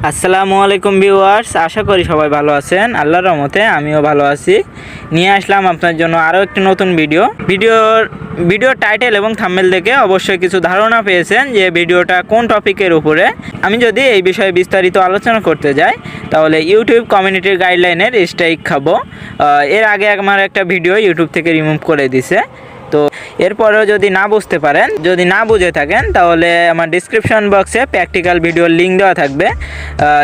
আসসালামু আলাইকুম ভিউয়ার্স, আশা করি সবাই ভালো আছেন। আল্লাহর রহমতে আমিও ভালো আছি। নিয়ে আসলাম আপনার জন্য আরও একটি নতুন ভিডিওর টাইটেল এবং থাম্বনেল দেখে অবশ্যই কিছু ধারণা পেয়েছেন যে ভিডিওটা কোন টপিকের উপরে। আমি যদি এই বিষয়ে বিস্তারিত আলোচনা করতে যাই তাহলে ইউটিউব কমিউনিটির গাইডলাইনের স্ট্রাইক খাবো। এর আগে আমার একটা ভিডিও ইউটিউব থেকে রিমুভ করে দিছে। তো এরপরেও যদি না বুঝতে পারেন, যদি না বুঝে থাকেন, তাহলে আমার ডিসক্রিপশন বক্সে প্র্যাকটিক্যাল ভিডিওর লিঙ্ক দেওয়া থাকবে,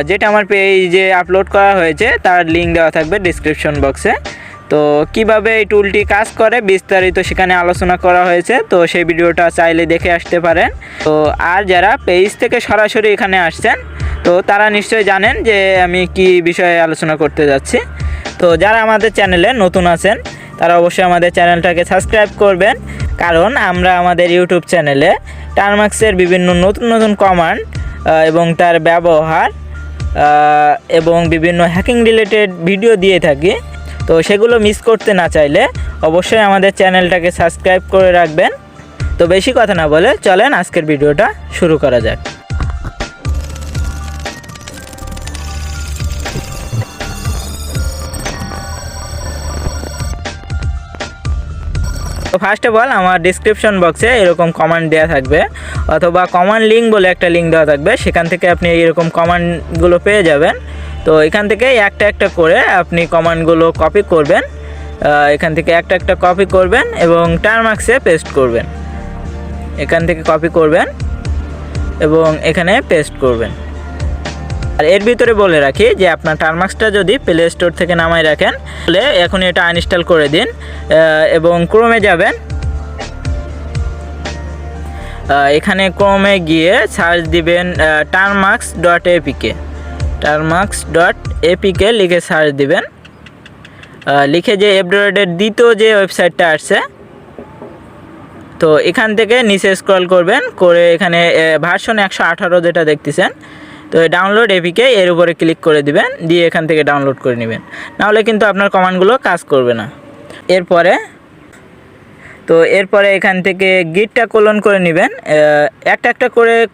যেটা আমার পেজে আপলোড করা হয়েছে তার লিঙ্ক দেওয়া থাকবে ডিসক্রিপশন বক্সে। তো কিভাবে এই টুলটি কাজ করে বিস্তারিত সেখানে আলোচনা করা হয়েছে, তো সেই ভিডিওটা চাইলে দেখে আসতে পারেন। তো আর যারা পেজ থেকে সরাসরি এখানে আসছেন তো তারা নিশ্চয়ই জানেন যে আমি কি বিষয়ে আলোচনা করতে যাচ্ছি। তো যারা আমাদের চ্যানেলে নতুন আছেন তারা অবশ্যই আমাদের চ্যানেলটাকে সাবস্ক্রাইব করবেন, কারণ আমরা আমাদের ইউটিউব চ্যানেলে টার্মাক্সের বিভিন্ন নতুন নতুন কমান্ড এবং তার ব্যবহার এবং বিভিন্ন হ্যাকিং রিলেটেড ভিডিও দিয়ে থাকি। তো সেগুলো মিস করতে না চাইলে অবশ্যই আমাদের চ্যানেলটাকে সাবস্ক্রাইব করে রাখবেন। তো বেশি কথা না বলে চলেন আজকের ভিডিওটা শুরু করা যাক। তো ফার্স্ট অফ অল আমার ডিসক্রিপশন বক্সে এরকম কমান্ড দেওয়া থাকবে, অথবা কমান্ড লিঙ্ক বলে একটা লিঙ্ক দেওয়া থাকবে, সেখান থেকে আপনি এরকম কমান্ডগুলো পেয়ে যাবেন। তো এখান থেকে একটা একটা করে আপনি কমান্ডগুলো কপি করবেন, এখান থেকে একটা একটা কপি করবেন এবং টার্মাক্সে পেস্ট করবেন। এখান থেকে কপি করবেন এবং এখানে পেস্ট করবেন। আর এর ভিতরে বলে রাখি যে আপনার টার্মাক্সটা যদি প্লে স্টোর থেকে নামায় রাখেন তাহলে এখনই এটা আনইনস্টল করে দিন এবং ক্রোমে যাবেন। এখানে ক্রোমে গিয়ে সার্চ দিবেন tarmax.apk লিখে সার্চ দিবেন। লিখে যে এফড্রয়েডের দ্বিতীয় যে ওয়েবসাইটটা আসছে, তো এখান থেকে নিচে স্ক্রল করবেন, করে এখানে ভার্সন 118 যেটা দেখতেছেন, তো ডাউনলোড এপিকে এর উপরে ক্লিক করে দিবেন, দিয়ে এখান থেকে ডাউনলোড করে নেবেন। নাহলে কিন্তু আপনার কমান্ডগুলো কাজ করবে না। এরপরে এখান থেকে গিটটা কোলন করে নেবেন, একটা একটা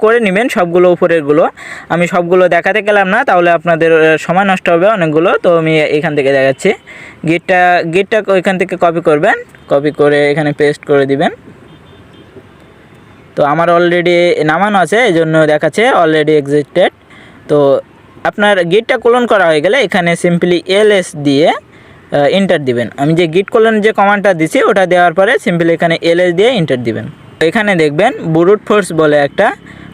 করে নেবেন সবগুলো উপরেরগুলো। আমি সবগুলো দেখাতে গেলাম না, তাহলে আপনাদের সময় নষ্ট হবে অনেকগুলো। তো আমি এখান থেকে দেখাচ্ছি। গিটটা ওইখান থেকে কপি করবেন, কপি করে এখানে পেস্ট করে দিবেন। তো আমার অলরেডি নামানো আছে, এই জন্য দেখাচ্ছে অলরেডি এক্সিস্টেড। তো আপনার গিটটা কোলন করা হয়ে গেলে এখানে সিম্পলি এলএস দিয়ে এন্টার দিবেন। আমি যে গিট কোলন যে কমান্ডটা দিছি ওটা দেওয়ার পরে সিম্পলি এখানে এলএস দিয়ে এন্টার দিবেন। এখানে দেখবেন ব্রুট ফোর্স বলে একটা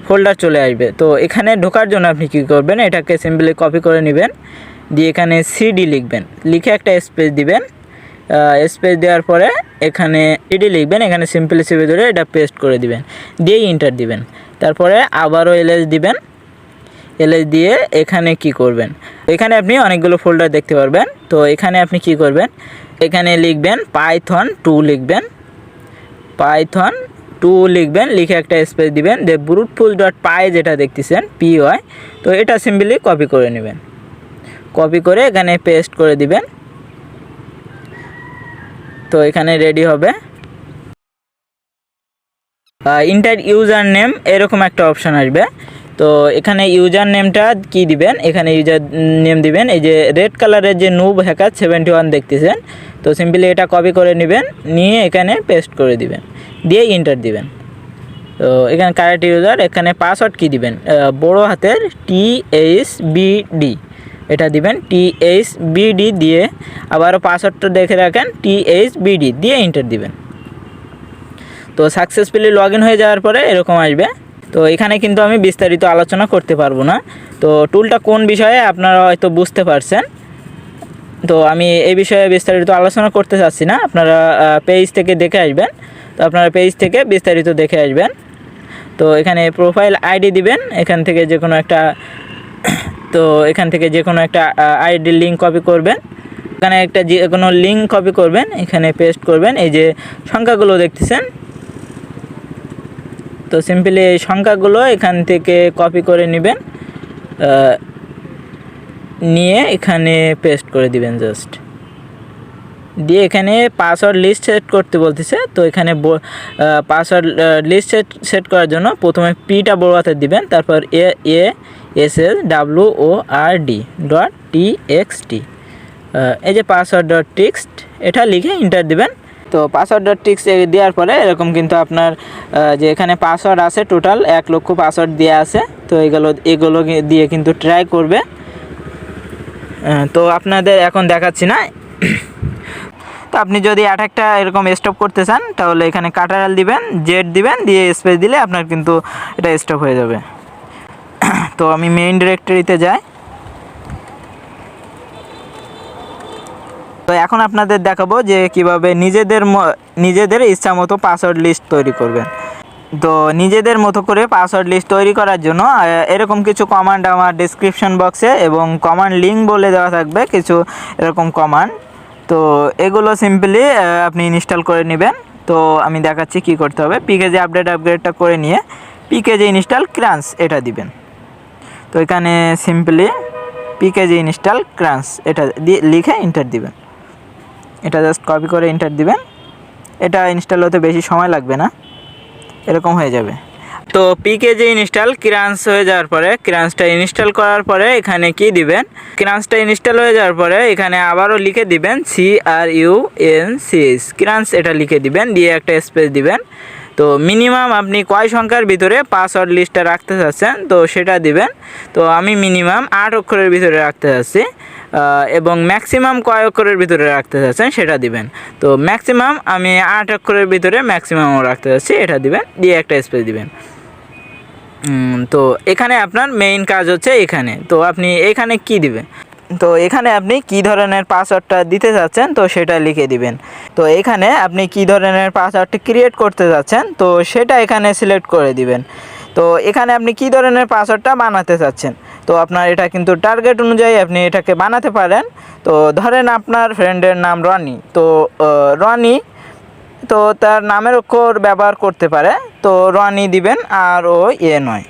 ফোল্ডার চলে আসবে। তো এখানে ঢোকার জন্য আপনি কী করবেন, এটাকে সিম্পলি কপি করে নেবেন, দিয়ে এখানে সিডি লিখবেন, লিখে একটা স্পেস দিবেন। স্পেস দেওয়ার পরে এখানে সিডি লিখবেন, এখানে সিম্পলি চেপে ধরে এটা পেস্ট করে দিবেন, দিয়েই এন্টার দিবেন। তারপরে আবারও এলএস দিবেন, এলএস দিয়ে এখানে কি করবেন, এখানে আপনি অনেকগুলো ফোল্ডার দেখতে পারবেন। তো এখানে আপনি কি করবেন, এখানে লিখবেন python2 লিখবেন, python2 লিখবেন, লিখে একটা স্পেস দিবেন, যে brutefools.py যেটা দেখতেছেন py, তো এটা সিম্পলি কপি করে নেবেন, কপি করে এখানে পেস্ট করে দিবেন। তো এখানে রেডি হবে। ইন্টার ইউজার নেম এরকম একটা অপশান আসবে। তো এখানে ইউজার নেমটা কি দিবেন, এখানে ইউজার নেম দিবেন এই যে রেড কালারের যে নুব হ্যাকার 71 দেখতেছেন। তো সিম্পলি এটা কপি করে নেবেন, নিয়ে এখানে পেস্ট করে দিবেন, দিয়ে এন্টার দিবেন। তো এখানে কারেক্ট ইউজার, এখানে পাসওয়ার্ড কি দিবেন, বড় হাতের THBD এটা দিবেন, THBD দিয়ে আবারও পাসওয়ার্ডটা দেখে রাখেন, THBD দিয়ে এন্টার দিবেন। তো সাকসেসফুলি লগ ইন হয়ে যাওয়ার পরে এরকম আসবে। তো এখানে কিন্তু আমি বিস্তারিত আলোচনা করতে পারবো না। তো টুলটা কোন বিষয়ে আপনারা হয়তো বুঝতে পারছেন। তো আমি এই বিষয়ে বিস্তারিত আলোচনা করতে চাচ্ছি না, আপনারা পেজ থেকে দেখে আসবেন। তো আপনারা পেজ থেকে বিস্তারিত দেখে আসবেন। তো এখানে প্রোফাইল আইডি দিবেন, এখান থেকে যে কোনো একটা আইডির লিঙ্ক কপি করবেন, এখানে একটা যে কোনো লিঙ্ক কপি করবেন, এখানে পেস্ট করবেন। এই যে সংখ্যাগুলো দেখতেছেন, তো সিম্পলি এই সংখ্যাগুলো এখান থেকে কপি করে নেবেন, নিয়ে এখানে পেস্ট করে দিবেন জাস্ট, দিয়ে এখানে পাসওয়ার্ড লিস্ট সেট করতে বলতেছে। তো এখানে পাসওয়ার্ড লিস্ট সেট করার জন্য প্রথমে পিটা বড় হাতে দিবেন, তারপর password.txt। এই যে password.txt এটা লিখে এন্টার দিবেন। তো password.txt দেওয়ার পরে এরকম কিন্তু আপনার যে এখানে পাসওয়ার্ড আছে টোটাল 1 লক্ষ পাসওয়ার্ড দেওয়া আছে। তো এগুলো দিয়ে কিন্তু ট্রাই করবে। তো আপনাদের এখন দেখাচ্ছি না। তো আপনি যদি একটা এরকম স্টপ করতে চান তাহলে এখানে কাটারাল দিবেন, জেড দিবেন, দিয়ে স্পেস দিলে আপনার কিন্তু এটা স্টপ হয়ে যাবে। তো আমি মেইন ডিরেক্টরিতে যাই। তো এখন আপনাদের দেখাবো যে কিভাবে নিজেদের ইচ্ছা মতো পাসওয়ার্ড লিস্ট তৈরি করবেন। তো নিজেদের মতো করে পাসওয়ার্ড লিস্ট তৈরি করার জন্য এরকম কিছু কমান্ড আমার ডেসক্রিপশন বক্সে এবং কমান্ড লিঙ্ক বলে দেওয়া থাকবে কিছু এরকম কমান্ড। তো এগুলো সিম্পলি আপনি ইনস্টল করে নেবেন। তো আমি দেখাচ্ছি কি করতে হবে। পিকেজি আপগ্রেডটা করে নিয়ে পিকেজি ইনস্টল ক্রাঞ্চ এটা দিবেন। তো এখানে সিম্পলি পিকেজি ইনস্টল ক্রাঞ্চ এটা দিয়ে লিখে এন্টার দিবেন। এটা জাস্ট কপি করে এন্টার দিবেন। এটা ইনস্টল হতে বেশি সময় লাগবে না, এরকম হয়ে যাবে। তো পিকেজি ইনস্টল ক্রাঞ্চ হয়ে যাওয়ার পরে ক্রাঞ্চটা ইনস্টল করার পরে এখানে কি দিবেন, ক্রাঞ্চটা ইনস্টল হয়ে যাওয়ার পরে এখানে আবারও লিখে দিবেন CRUNCH ক্রাঞ্চ এটা লিখে দিবেন, দিয়ে একটা স্পেস দিবেন। তো মিনিমাম আপনি কয় সংখ্যার ভিতরে পাসওয়ার্ড লিস্টটা রাখতে চাচ্ছেন তো সেটা দিবেন। তো আমি মিনিমাম 8 অক্ষরের ভিতরে রাখতে চাচ্ছি এবং ম্যাক্সিমাম কয় অক্ষরের ভিতরে রাখতে চাচ্ছেন সেটা দিবেন। তো ম্যাক্সিমাম আমি 8 অক্ষরের ভিতরে ম্যাক্সিমামও রাখতে চাচ্ছি, এটা দিবেন, দিয়ে একটা স্পেস দিবেন। তো এখানে আপনার মেইন কাজ হচ্ছে এখানে। তো আপনি এখানে কি দিবেন, তো এখানে আপনি কি ধরনের পাসওয়ার্ডটা দিতে চাচ্ছেন তো সেটা লিখে দিবেন। তো এখানে আপনি কি ধরনের পাসওয়ার্ডটি ক্রিয়েট করতে যাচ্ছেন তো সেটা এখানে সিলেক্ট করে দিবেন। তো এখানে আপনি কি ধরনের পাসওয়ার্ডটা বানাতে চাচ্ছেন তো আপনার এটা কিন্তু টার্গেট অনুযায়ী আপনি এটাকে বানাতে পারেন। তো ধরেন আপনার ফ্রেন্ডের নাম রনি, তো রনি তো তার নামের অক্ষর ব্যবহার করতে পারে। তো রনি দিবেন আর ও নয়,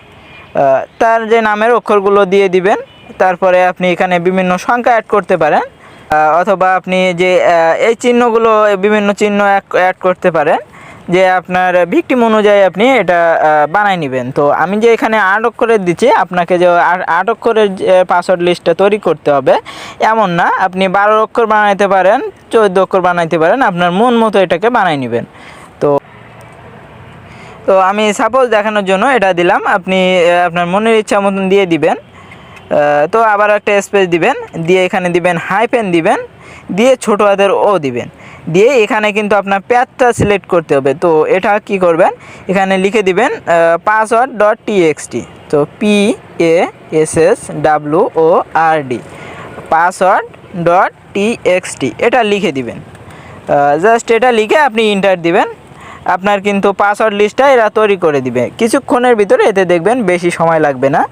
তার যে নামের অক্ষরগুলো দিয়ে দিবেন। তারপরে আপনি এখানে বিভিন্ন সংখ্যা অ্যাড করতে পারেন অথবা আপনি যে এই চিহ্নগুলো বিভিন্ন চিহ্ন অ্যাড করতে পারেন, যে আপনার ভিকটিম অনুযায়ী আপনি এটা বানাই নেবেন। তো আমি যে এখানে 8 অক্ষরের দিচ্ছি, আপনাকে যে 8 অক্ষরের পাসওয়ার্ড লিস্টটা তৈরি করতে হবে এমন না, আপনি 12 অক্ষর বানাইতে পারেন, 14 অক্ষর বানাইতে পারেন, আপনার মন মতো এটাকে বানাই নেবেন। তো আমি সাপোজ দেখানোর জন্য এটা দিলাম, আপনি আপনার মনের ইচ্ছা মতন দিয়ে দিবেন। তো আবার একটা স্পেস দিবেন, দিয়ে এখানে দিবেন হাইফেন দিবেন, দিয়ে ছোটো হাতের ও দিবেন, দিয়ে এখানে কিন্তু আপনার প্যাথটা সিলেক্ট করতে হবে। তো এটা কি করবেন, এখানে লিখে দিবেন password.txt। তো PASSWORD password.txt এটা লিখে দিবেন। জাস্ট এটা লিখে আপনি এন্টার দিবেন। আপনার কিন্তু পাসওয়ার্ড লিস্টটা এরা তৈরি করে দিবে কিছুক্ষণের ভিতরে, এতে দেখবেন বেশি সময় লাগবে না,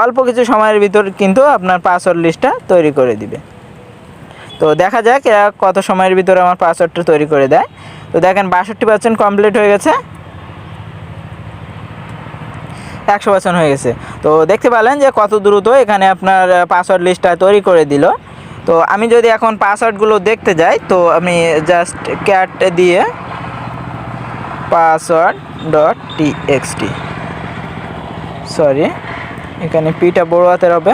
অল্প কিছু সময়ের ভিতর কিন্তু আপনার পাসওয়ার্ড লিস্টটা তৈরি করে দিবে। তো দেখা যাক এরা কত সময়ের ভিতরে আমার পাসওয়ার্ডটা তৈরি করে দেয়। তো দেখেন 62% কমপ্লিট হয়ে গেছে, 100% হয়ে গেছে। তো দেখতে পেলেন যে কত দ্রুত এখানে আপনার পাসওয়ার্ড লিস্টটা তৈরি করে দিল। তো আমি যদি এখন পাসওয়ার্ডগুলো দেখতে যাই তো আমি জাস্ট ক্যাট দিয়ে password.txt, সরি এখানে পিটা বড় হাতের হবে,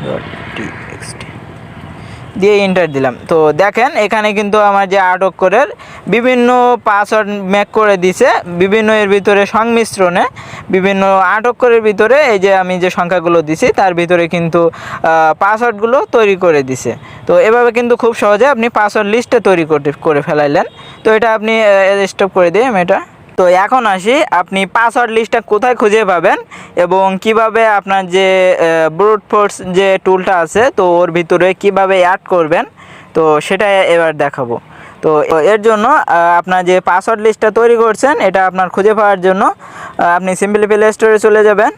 password.txt দিয়ে এন্টার দিলাম। তো দেখেন এখানে কিন্তু আমার যে 8 অক্ষরের বিভিন্ন পাসওয়ার্ড মেক করে দিছে, বিভিন্ন এর ভিতরে সংমিশ্রণে বিভিন্ন 8 অক্ষরের ভিতরে এই যে আমি যে সংখ্যাগুলো দিছি তার ভিতরে কিন্তু পাসওয়ার্ডগুলো তৈরি করে দিছে। তো এভাবে কিন্তু খুব সহজে আপনি পাসওয়ার্ড লিস্টটা তৈরি করে ফেলাইলেন। তো এটা আপনি স্টপ করে দিই আমি এটা। তো এখন আসি আপনি পাসওয়ার্ড লিস্টটা কোথায় খুঁজে পাবেন এবং কিভাবে আপনার যে ব্রুট ফোর্স যে টুলটা আছে তো ওর ভিতরে কিভাবে অ্যাড করবেন তো সেটা এবার দেখাবো। তো এর জন্য আপনার যে পাসওয়ার্ড লিস্টটা তৈরি করছেন এটা আপনার খুঁজে পাওয়ার জন্য আপনি সিম্পলি প্লে স্টোরে চলে যাবেন।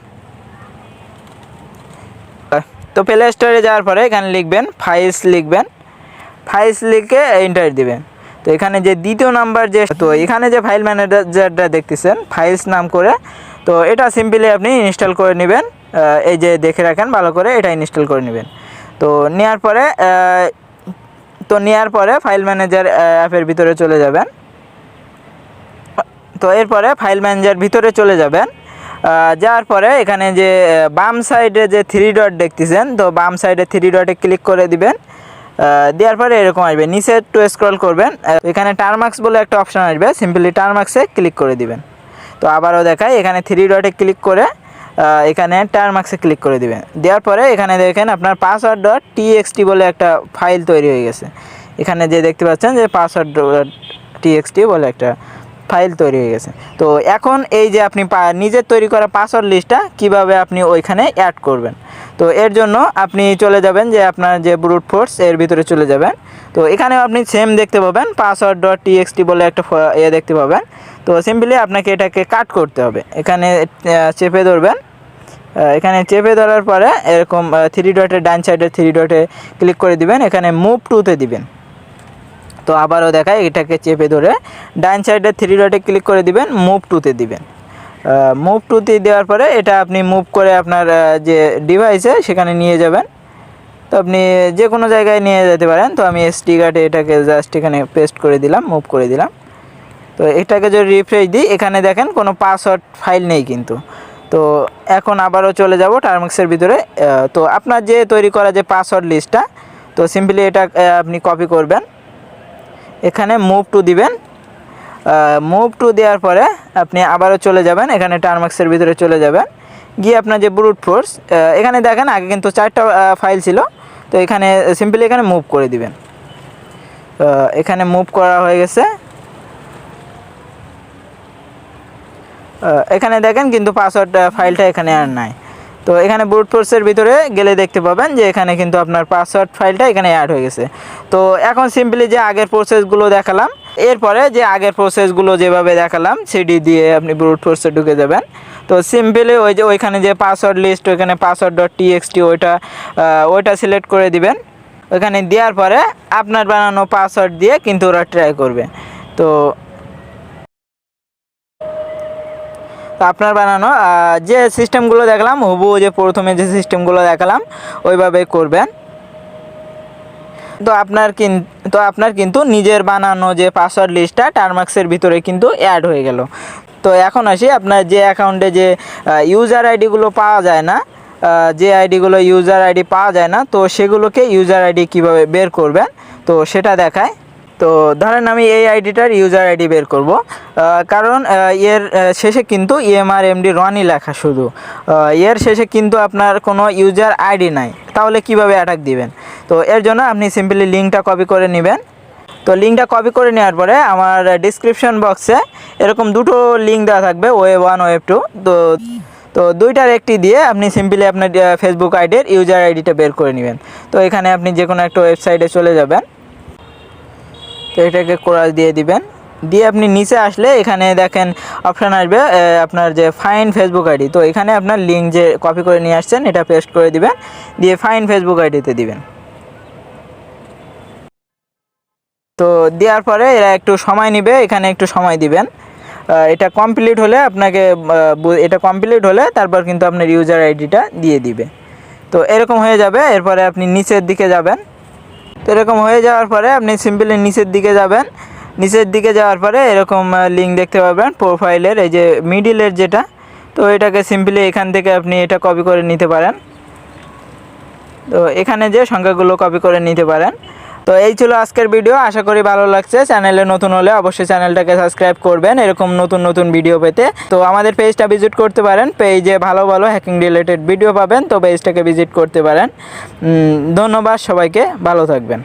তো প্লে স্টোরে যাওয়ার পরে এখানে লিখবেন ফাইলস, লিখবেন ফাইলস লিখে এন্টার দিবেন। তো এখানে যে দ্বিতীয় নাম্বার যে, তো এখানে যে ফাইল ম্যানেজারটা দেখতেছেন ফাইলস নাম করে, তো এটা সিম্পলি আপনি ইনস্টল করে নেবেন। এই যে দেখে রাখেন ভালো করে, এটা ইনস্টল করে নেবেন। তো নেওয়ার পরে ফাইল ম্যানেজার অ্যাপের ভিতরে চলে যাবেন। তো এরপরে ফাইল ম্যানেজার ভিতরে চলে যাবেন। যাওয়ার পরে এখানে যে বাম সাইডে যে 3 ডট দেখতেছেন, তো বাম সাইডে 3 ডটে ক্লিক করে দিবেন। দেওয়ার পরে এরকম আসবে, নিচে একটু স্ক্রল করবেন, এখানে টার্মার্কস বলে একটা অপশান আসবে, সিম্পলি টার্মার্কসে ক্লিক করে দিবেন। তো আবারও দেখাই, এখানে 3 ডটে ক্লিক করে এখানে টার্মার্কসে ক্লিক করে দিবেন। দেওয়ার পরে এখানে দেখেন আপনার পাসওয়ার্ড ডট টিএক্সটি বলে একটা ফাইল তৈরি হয়ে গেছে। এখানে যে দেখতে পাচ্ছেন যে পাসওয়ার্ড ডট টিএক্সটি বলে একটা ফাইল তৈরি হয়ে গেছে। তো এখন এই যে আপনি নিজের তৈরি করা পাসওয়ার্ড লিস্টটা কিভাবে আপনি ওইখানে অ্যাড করবেন, তো এর জন্য আপনি চলে যাবেন যে আপনার যে ব্রুট ফোর্স এর ভিতরে চলে যাবেন। তো এখানেও আপনি সেম দেখতে পাবেন, পাসওয়ার্ড ডট টিএক্সটি বলে একটা দেখতে পাবেন। তো সিম্পলি আপনাকে এটাকে কাট করতে হবে, এখানে চেপে ধরবেন। এখানে চেপে ধরার পরে এরকম 3 ডটের ডান সাইডে 3 ডটে ক্লিক করে দিবেন, এখানে মুভ টুতে দিবেন। তো আবারও দেখায়, এটাকে চেপে ধরে ডান সাইডে 3 ডটে ক্লিক করে দিবেন, মুভ টুতে দিবেন। মুভ টুতে দেওয়ার পরে এটা আপনি মুভ করে আপনার যে ডিভাইসে সেখানে নিয়ে যাবেন। তো আপনি যে কোনো জায়গায় নিয়ে যেতে পারেন। তো আমি এসডি কার্ডে এটাকে জাস্ট এখানে পেস্ট করে দিলাম, মুভ করে দিলাম। তো এটাকে যদি রিফ্রেশ দিই, এখানে দেখেন কোনো পাসওয়ার্ড ফাইল নেই কিন্তু। তো এখন আবারও চলে যাব টার্মার্কসের ভিতরে। তো আপনার যে তৈরি করা যে পাসওয়ার্ড লিস্টটা, তো সিম্পলি এটা আপনি কপি করবেন, এখানে মুভ টু দিবেন। মুভ টু দেওয়ার পরে আপনি আবারও চলে যাবেন, এখানে টার্মার্কসের ভিতরে চলে যাবেন, গিয়ে আপনার যে ব্রুট ফোর্স, এখানে দেখেন আগে কিন্তু 4টা ফাইল ছিল। তো এখানে সিম্পলি এখানে মুভ করে দিবেন। এখানে মুভ করা হয়ে গেছে। এখানে দেখেন কিন্তু পাসওয়ার্ড ফাইলটা এখানে আর নাই। তো এখানে ব্রুট ফোর্সের ভিতরে গেলে দেখতে পাবেন যে এখানে কিন্তু আপনার পাসওয়ার্ড ফাইলটা এখানে অ্যাড হয়ে গেছে। তো এখন সিম্পলি যে আগের প্রসেসগুলো দেখালাম, এরপরে যে আগের প্রসেসগুলো যেভাবে দেখালাম সিডি দিয়ে আপনি ব্রুট ফোর্সে ঢুকে যাবেন। তো সিম্পলি ওই যে ওইখানে যে পাসওয়ার্ড লিস্ট, ওইখানে পাসওয়ার্ড ডট টিএক্সটি ওইটা সিলেক্ট করে দিবেন। ওইখানে দেওয়ার পরে আপনার বানানো পাসওয়ার্ড দিয়ে কিন্তু ওরা ট্রাই করবে। তো আপনার বানানো যে সিস্টেমগুলো দেখলাম, হুবহু যে প্রথমে যে সিস্টেমগুলো দেখালাম ওইভাবে করবেন। তো আপনার কিন্তু নিজের বানানো যে পাসওয়ার্ড লিস্টটা টার্মার্কসের ভিতরে কিন্তু অ্যাড হয়ে গেল। তো এখন আসি, আপনার যে অ্যাকাউন্টে যে ইউজার আইডিগুলো পাওয়া যায় না, যে আইডিগুলো ইউজার আইডি পাওয়া যায় না, তো সেগুলোকে ইউজার আইডি কীভাবে বের করবেন তো সেটা দেখায়। তো ধরেন আমি এই আইডিটার ইউজার আইডি বের করব, কারণ এর শেষে কিন্তু EMR MD রনি লেখা, শুধু এর শেষে কিন্তু আপনার কোনো ইউজার আইডি নাই, তাহলে কিভাবে অ্যাটাক দিবেন। তো এর জন্য আপনি সিম্পলি লিঙ্কটা কপি করে নেবেন। তো লিঙ্কটা কপি করে নেওয়ার পরে আমার ডিসক্রিপশন বক্সে এরকম দুটো লিঙ্ক দেওয়া থাকবে, ওয়েব 1 ওয়েব 2। তো দুইটার একটি দিয়ে আপনি সিম্পলি আপনার ফেসবুক আইডির ইউজার আইডিটা বের করে নেবেন। তো এখানে আপনি যে কোনো একটা ওয়েবসাইটে চলে যাবেন, তো এটাকে ক্রস দিয়ে দিবেন। দিয়ে আপনি নিচে আসলে এখানে দেখেন অপশান আসবে আপনার যে ফাইন্ড ফেসবুক আইডি। তো এখানে আপনার লিঙ্ক যে কপি করে নিয়ে আসছেন এটা পেস্ট করে দিবেন, দিয়ে ফাইন্ড ফেসবুক আইডিতে দিবেন। তো দেওয়ার পরে এরা একটু সময় নেবে, এখানে একটু সময় দিবেন। এটা কমপ্লিট হলে তারপর কিন্তু আপনার ইউজার আইডিটা দিয়ে দিবে। তো এরকম হয়ে যাবে। এরপরে আপনি নিচের দিকে যাবেন। তো এরকম হয়ে যাওয়ার পরে আপনি সিম্পলি নিচের দিকে যাবেন। নিচের দিকে যাওয়ার পরে এরকম লিঙ্ক দেখতে পাবেন প্রোফাইলের, এই যে মিডিলের যেটা। তো এটাকে সিম্পলি এখান থেকে আপনি এটা কপি করে নিতে পারেন। তো এখানে যে সংখ্যাগুলো কপি করে নিতে পারেন। তো এই ছিল আজকের ভিডিও, আশা করি ভালো লাগছে। চ্যানেলে নতুন হলে অবশ্যই চ্যানেলটাকে সাবস্ক্রাইব করবেন এরকম নতুন নতুন ভিডিও পেতে। তো আমাদের পেজটা ভিজিট করতে পারেন, পেজে ভালো ভালো হ্যাকিং রিলেটেড ভিডিও পাবেন, তো পেজটাকে ভিজিট করতে পারেন। ধন্যবাদ সবাইকে, ভালো থাকবেন।